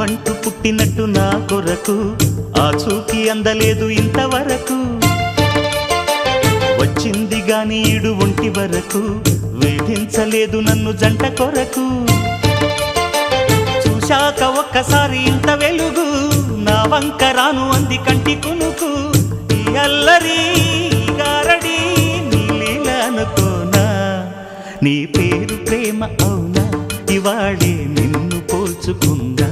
నువ్వంటూ పుట్టినట్టు నా కొరకు ఆ చూకి అందలేదు ఇంతవరకు వచ్చింది గాని ఈడు ఒంటి వరకు వేధించలేదు నన్ను జంట కొరకు చూశాక ఒక్కసారి ఇంత వెలుగు నా వంక రాను అంది కంటి కునుకు ఈ అల్లరి గారడి నీ లీల అనుకోనా నీ పేరు ప్రేమ అవునా ఇవాళే నిన్ను పోల్చుకుందా